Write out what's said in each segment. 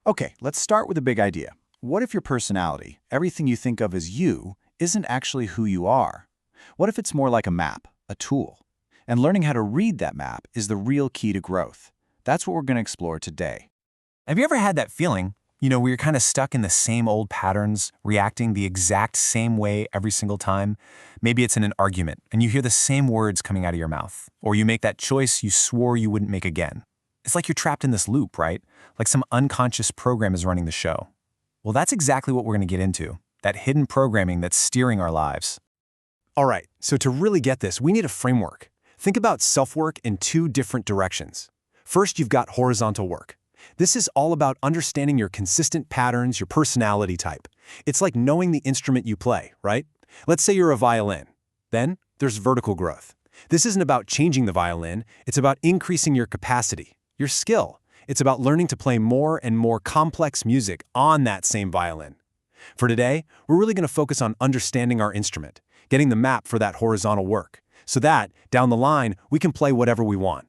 Okay, let's start with a big idea. What if your personality, everything you think of as you, isn't actually who you are? What if it's more like a map, a tool? And learning how to read that map is the real key to growth. That's what we're going to explore today. Have you ever had that feeling, where you're kind of stuck in the same old patterns, reacting the exact same way every single time? Maybe it's in an argument, and you hear the same words coming out of your mouth, or you make that choice you swore you wouldn't make again. It's like you're trapped in this loop, right? Like some unconscious program is running the show. Well, that's exactly what we're going to get into, that hidden programming that's steering our lives. All right, so to really get this, we need a framework. Think about self-work in two different directions. First, you've got horizontal work. This is all about understanding your consistent patterns, your personality type. It's like knowing the instrument you play, right? Let's say you're a violin. Then there's vertical growth. This isn't about changing the violin, it's about increasing your capacity, your skill. It's about learning to play more and more complex music on that same violin. For today, we're really going to focus on understanding our instrument, getting the map for that horizontal work, so that, down the line, we can play whatever we want.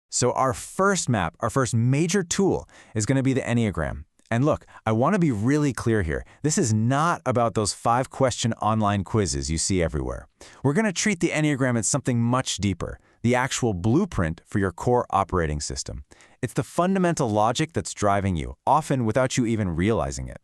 So our first map, our first major tool, is going to be the Enneagram. And look, I want to be really clear here. This is not about those 5-question online quizzes you see everywhere. We're going to treat the Enneagram as something much deeper, the actual blueprint for your core operating system. It's the fundamental logic that's driving you, often without you even realizing it.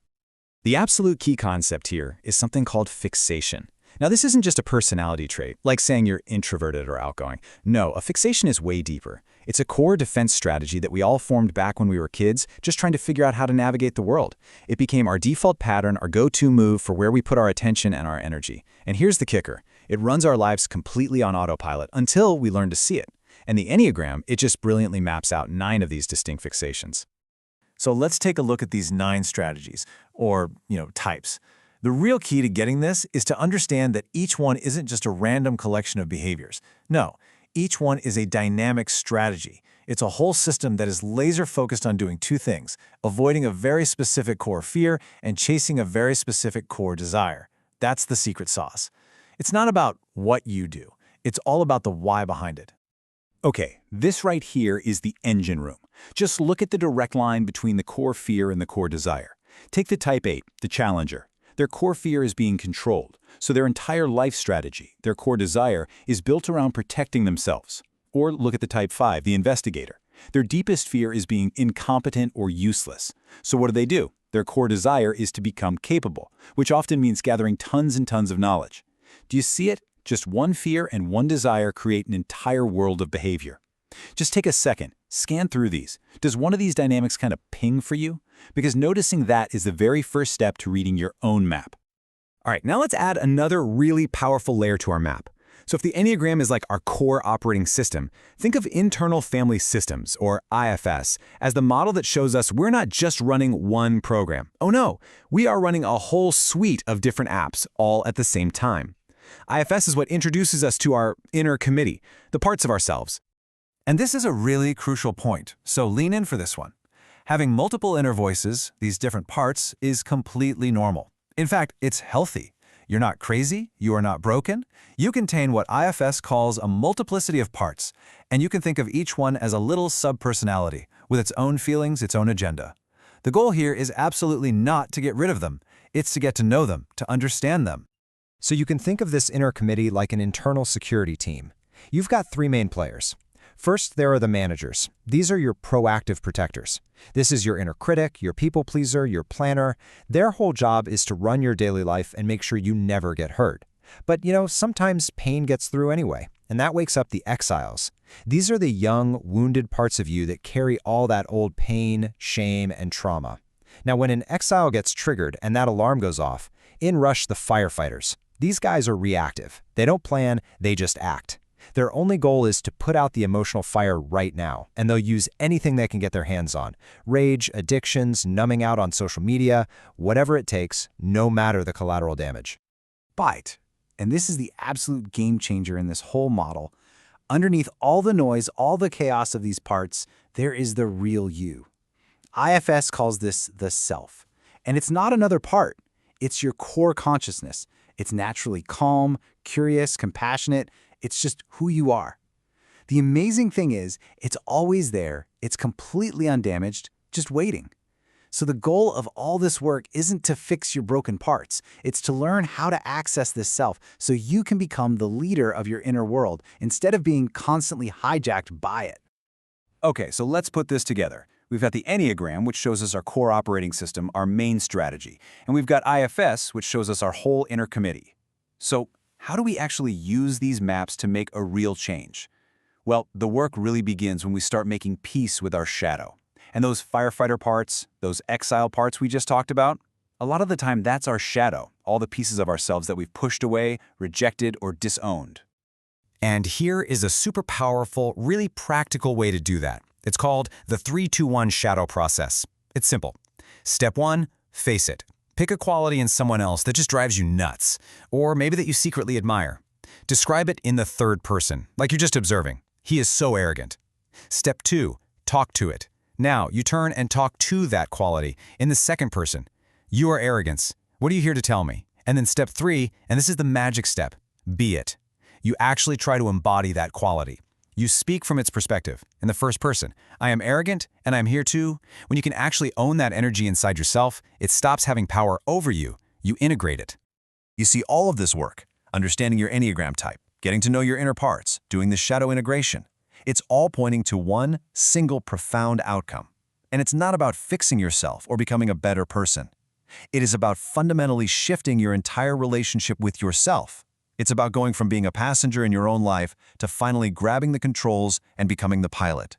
The absolute key concept here is something called fixation. Now, this isn't just a personality trait, like saying you're introverted or outgoing. No, a fixation is way deeper. It's a core defense strategy that we all formed back when we were kids, just trying to figure out how to navigate the world. It became our default pattern, our go-to move for where we put our attention and our energy. And here's the kicker. It runs our lives completely on autopilot until we learn to see it. And the Enneagram, it just brilliantly maps out 9 of these distinct fixations. So let's take a look at these 9 strategies, or, types. The real key to getting this is to understand that each one isn't just a random collection of behaviors. No, each one is a dynamic strategy. It's a whole system that is laser-focused on doing 2 things, avoiding a very specific core fear and chasing a very specific core desire. That's the secret sauce. It's not about what you do. It's all about the why behind it. Okay, this right here is the engine room. Just look at the direct line between the core fear and the core desire. Take the Type 8, the challenger. Their core fear is being controlled, so their entire life strategy, their core desire, is built around protecting themselves. Or look at the Type 5, the investigator. Their deepest fear is being incompetent or useless. So what do? Their core desire is to become capable, which often means gathering tons and tons of knowledge. Do you see it? Just one fear and one desire create an entire world of behavior. Just take a second, scan through these. Does one of these dynamics kind of ping for you? Because noticing that is the very first step to reading your own map. All right, now let's add another really powerful layer to our map. So if the Enneagram is like our core operating system, think of internal family systems, or IFS, as the model that shows us we're not just running one program. Oh no, we are running a whole suite of different apps, all at the same time. IFS is what introduces us to our inner committee, the parts of ourselves. And this is a really crucial point, so lean in for this one. Having multiple inner voices, these different parts, is completely normal. In fact, it's healthy. You're not crazy, you are not broken. You contain what IFS calls a multiplicity of parts, and you can think of each one as a little sub-personality, with its own feelings, its own agenda. The goal here is absolutely not to get rid of them. It's to get to know them, to understand them. So you can think of this inner committee like an internal security team. You've got 3 main players. First, there are the managers. These are your proactive protectors. This is your inner critic, your people pleaser, your planner. Their whole job is to run your daily life and make sure you never get hurt. But, sometimes pain gets through anyway, and that wakes up the exiles. These are the young, wounded parts of you that carry all that old pain, shame, and trauma. Now, when an exile gets triggered and that alarm goes off, in rush the firefighters. These guys are reactive. They don't plan, they just act. Their only goal is to put out the emotional fire right now, and they'll use anything they can get their hands on. Rage, addictions, numbing out on social media, whatever it takes, no matter the collateral damage. But, and this is the absolute game changer in this whole model, underneath all the noise, all the chaos of these parts, there is the real you. IFS calls this the self. And it's not another part. It's your core consciousness. It's naturally calm, curious, compassionate. It's just who you are. The amazing thing is, it's always there, it's completely undamaged, just waiting. So the goal of all this work isn't to fix your broken parts. It's to learn how to access this self so you can become the leader of your inner world instead of being constantly hijacked by it. Okay, so let's put this together. We've got the Enneagram, which shows us our core operating system, our main strategy. And we've got IFS, which shows us our whole inner committee. So how do we actually use these maps to make a real change? Well, the work really begins when we start making peace with our shadow. And those firefighter parts, those exile parts we just talked about, a lot of the time that's our shadow, all the pieces of ourselves that we've pushed away, rejected, or disowned. And here is a super powerful, really practical way to do that. It's called the 3-2-1 shadow process. It's simple. Step 1, face it. Pick a quality in someone else that just drives you nuts, or maybe that you secretly admire. Describe it in the third person, like you're just observing. He is so arrogant. Step 2, talk to it. Now, you turn and talk to that quality in the second person. You are arrogance. What are you here to tell me? And then step 3, and this is the magic step, be it. You actually try to embody that quality. You speak from its perspective, in the first person. I am arrogant, and I'm here too. When you can actually own that energy inside yourself, it stops having power over you. You integrate it. You see, all of this work, understanding your Enneagram type, getting to know your inner parts, doing the shadow integration, it's all pointing to one single profound outcome. And it's not about fixing yourself or becoming a better person. It is about fundamentally shifting your entire relationship with yourself. It's about going from being a passenger in your own life to finally grabbing the controls and becoming the pilot.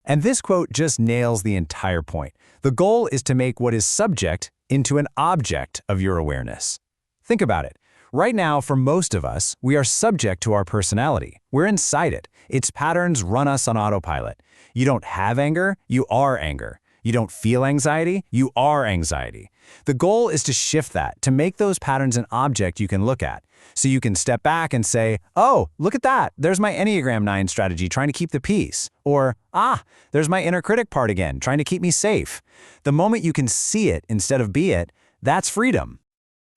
And this quote just nails the entire point. The goal is to make what is subject into an object of your awareness. Think about it. Right now, for most of us, we are subject to our personality. We're inside it. Its patterns run us on autopilot. You don't have anger, you are anger. You don't feel anxiety, you are anxiety. The goal is to shift that, to make those patterns an object you can look at. So you can step back and say, oh, look at that. There's my Enneagram 9 strategy trying to keep the peace. Or, there's my inner critic part again, trying to keep me safe. The moment you can see it instead of be it, that's freedom.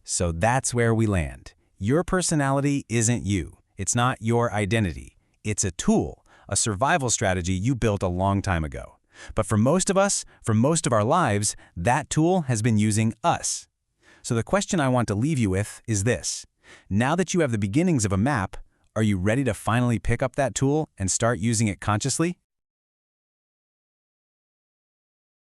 So that's where we land. Your personality isn't you. It's not your identity. It's a tool, a survival strategy you built a long time ago. But for most of us, for most of our lives, that tool has been using us. So the question I want to leave you with is this. Now that you have the beginnings of a map, are you ready to finally pick up that tool and start using it consciously?